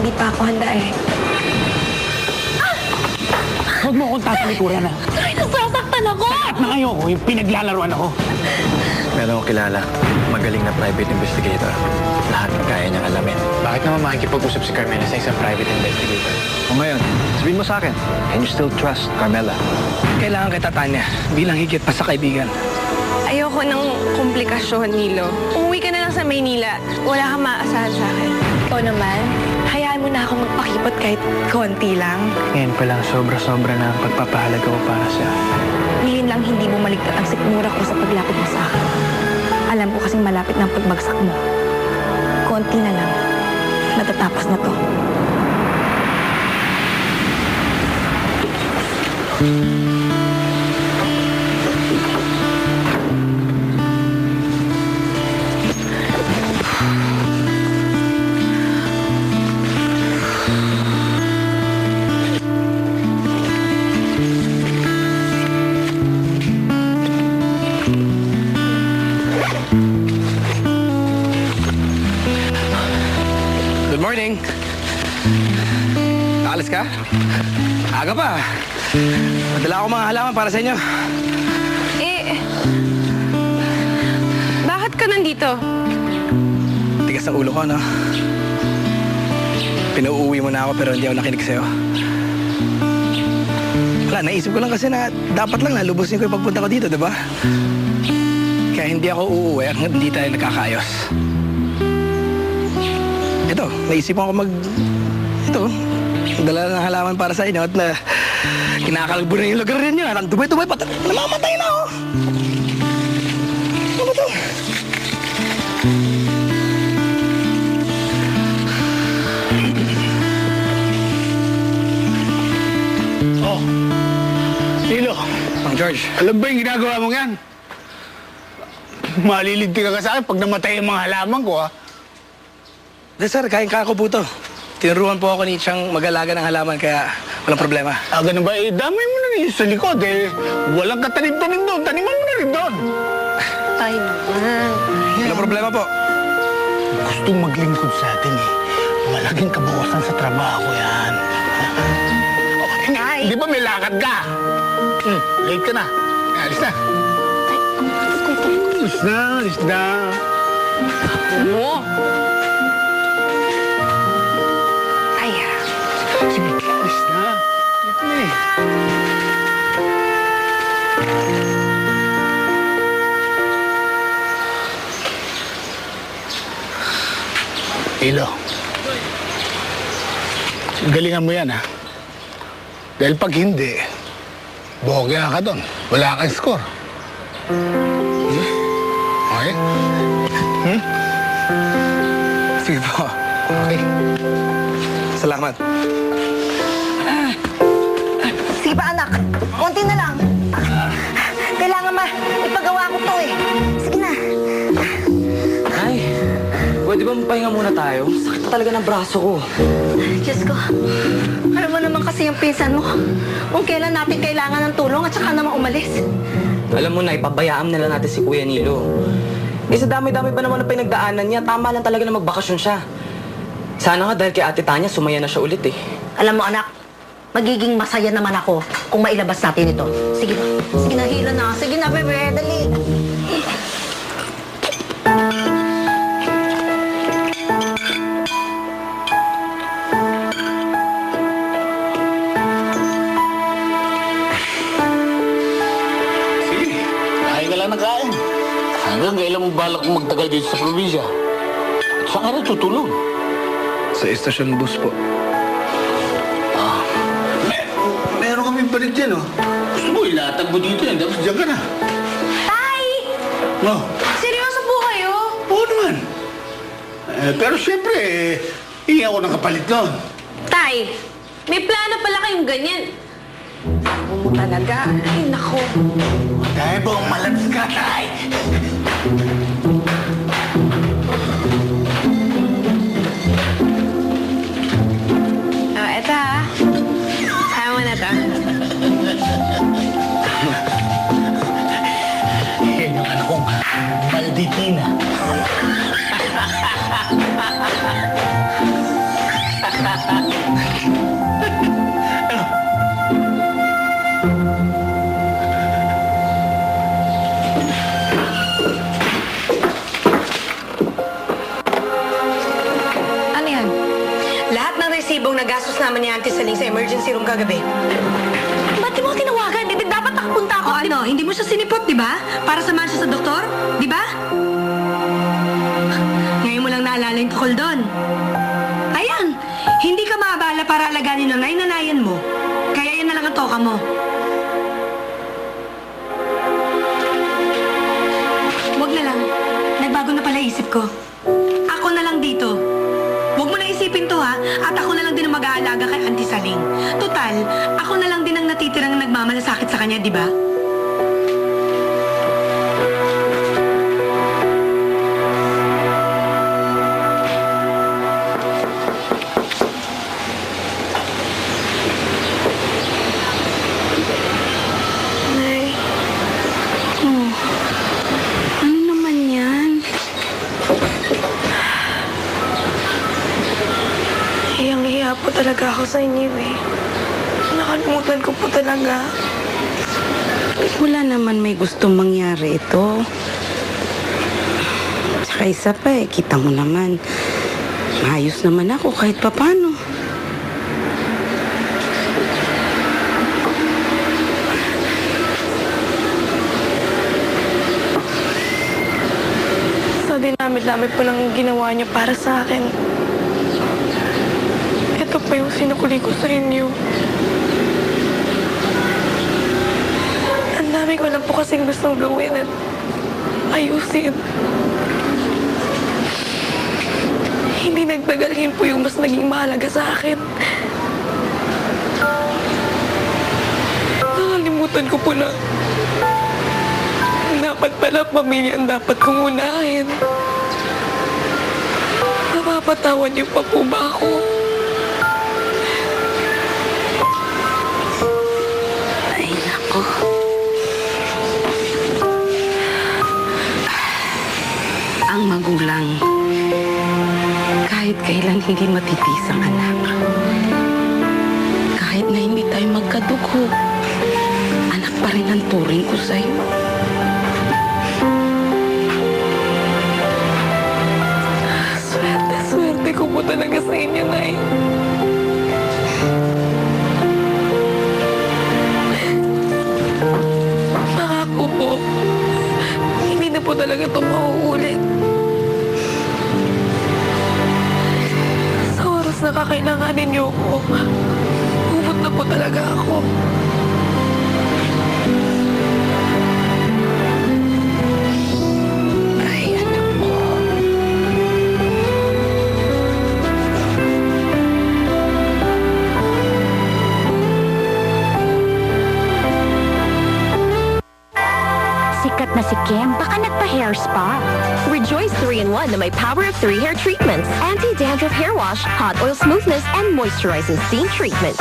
hindi pa ako handa eh. Huwag mo akong tatalikuran na. Ay, nasasaktan ako! At na ayoko, yung pinaglalaruan ako. Meron akong kilala, magaling na private investigator. Lahat ng kaya niyang alamin. Bakit naman makikipag-usap si Carmela sa isang private investigator? O ngayon, sabihin mo sa akin, can you still trust Carmela? Kailangan kita, Tanya, bilang higit pa sa kaibigan. Ayoko ng komplikasyon, Nilo. Umuwi ka na lang sa Maynila. Wala kang maaasahan sa akin. Ikaw naman, hayaan mo na ako magpakipot kahit konti lang. Ngayon pa lang, sobra-sobra na ang pagpapahalaga ko para siya. Ngayon lang hindi mo maligtas ang sikmura ko sa paglapit mo sa akin. Alam ko kasing malapit ng pagbagsak mo. Konti na lang. Matatapos na to. Good morning. Nakalis ka? Aga pa. Madala ako mga halaman para sa inyo. Bakit ka nandito? Tigas ang ulo ko, no? Pinauuwi mo na ako pero hindi ako nakinig sa'yo. Wala, naisip ko lang kasi na dapat lang nalubusin ko yung pagpunta ko dito, di ba? Kaya hindi ako uuwi hanggang hindi tayo nagkakaayos. Ito, naisipan ko ito, dala ng halaman para sa inyo at na kinakalbo na yung lugar ninyo. Ang dubay-dubay, namamatay na ako. Ano ba ito? Oh, Nilo, Mang George, alam ba yung ginagawa mong yan? Maliligti ka sa akin pag namatay yung mga halaman ko, ha? sir, kain-kaya ko po ito. Tinuruan po ako ni siyang mag-alaga ng halaman kaya walang problema. Ah, ganun ba? Eh, damay mo na rin sa likod, eh. Walang katanim-tanim doon. Taniman mo na rin doon. Tayo naman. Walang problema po. Gustong maglingkod sa atin, eh. Malaking kabawasan sa trabaho yan. Ay. Di ba may lakad ka? Late ka na. Alis na. Alis na, alis na. Mo? Ay, Sige, alis na. Dito na eh. Ilo. Galingan mo yan, ha? Dahil pag hindi, bokeh ka doon. Wala kang score. Okay? Sige po. Okay. Salamat. Sige pa anak, konti na lang. Kailangan ipagawa ko to eh. Sige na. Ay, pwede ba mapahinga muna tayo? Sakit na talaga ng braso ko. Diyos ko, alam mo naman kasi yung pinsan mo. Kung kailan natin kailangan ng tulong at saka naman umalis. Alam mo na, ipabayaan na lang natin si Kuya Nilo. Eh, sa dami-dami pa naman ang pinagdaanan niya, tama lang talaga na magbakasyon siya. Sana nga dahil kay Ate Tanya, sumaya na siya ulit eh. Alam mo anak, magiging masaya naman ako kung mailabas natin ito. Sige na. Sige na, hila na. Sige na, bebe. Dali. Sige, kain ka lang ng kain. Hanggang kailan mo balak kong magtagal dito sa probinsya? At saan ka rin tutulog? Sa estasyon bus po. Meron kami balik dyan, oh. Gusto mo, ilatag mo dito yan. Tapos dyan ka na. Tay! Oh, Seryoso po kayo? oo naman. Pero siyempre, hingi ako ng kapalit noon. Tay, may plano pala kayong ganyan. Ako mo talaga. Ay, nako. Dahil bang malabs ka, tay? Eto ha. Ayaw mo na to. Yan yung anak kong Malditina. resibong nagastos naman ni Auntie Saling sa emergency room kagabi. Ba't di mo ako tinawagan? Di dapat nakapunta ako. O ano, hindi mo siya sinipot, di ba? Para samahan siya sa doktor, di ba? Ngayon mo lang naalala yung tukol doon. Ayan, hindi ka maabala para alaganin ng nanayan mo. Kaya yan na lang ang toka mo. Huwag na lang. Nagbago na pala isip ko. Ako na lang dito. Huwag mo na isipin to ha. At ako na lang din ang mag-aalaga kay Auntie Saling. Total, ako na lang din ang natitirang nagmamalasakit sa kanya, di ba? Nay. Oh. Ano naman yan? Hiyang-hiya po talaga ako sa inyo eh. Nakalimutan ko po talaga. Wala naman may gustong mangyari ito. Tsaka isa pa kita mo naman. Maayos naman ako kahit papano. Sa dinamit-damit po ng ginawa niyo para sa akin. Ito po yung sinukuli ko sa inyo. Ang dami ko lang po kasing gustong gawin at ayusin. Hindi nagtagalhin po yung mas naging mahalaga sa akin. Nakalimutan ko po na dapat pala pamilya ang dapat kong unahin. Napapatawad niyo pa po ba ako? Ay, nako. Ang magulang, kahit kailan hindi matitiis ang anak. Kahit na hindi tayo magkadugo, anak pa rin ang turing ko sa'yo. Swerte ko po talaga sa inyo, Nay. Pangako po, hindi na po talaga ito mauulit. Sa oras na kakailanganin niyo ko, ubot na po talaga ako. Ay, anak ko. Sikat na si Kim, baka nagpa-hair spa. Rejoice 3-in-1 na may power of 3 hair treatments. Anti-dandruff hair wash, hot oil smoothness, and moisturizing steam treatment.